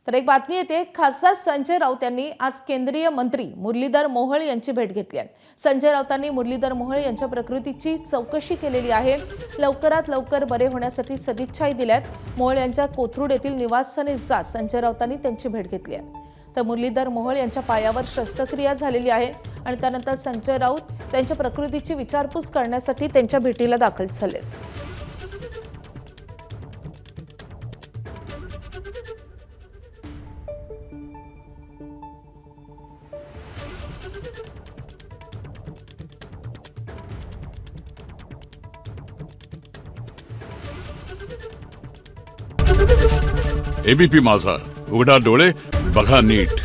तर एक बातमी येते, खासदार संजय राऊत यांनी आज केंद्रीय मंत्री मुरलीधर मोहोळ यांची भेट घेतली आहे। संजय राऊतांनी मुरलीधर मोहोळ यांच्या प्रकृतीची चौकशी केलेली आहे। लवकरात लवकर बरे होण्यासाठी सदिच्छाही दिल्यात। मोहोळ यांच्या कोथरूड येथील निवासस्थानी जात संजय राऊतांनी त्यांची भेट घेतली आहे। तर मुरलीधर मोहोळ यांच्या पायावर शस्त्रक्रिया झालेली आहे आणि त्यानंतर संजय राऊत त्यांच्या प्रकृतीची विचारपूस करण्यासाठी त्यांच्या भेटीला दाखल झाले। एबीपी माझा, उघडा डोळे बघा नीट।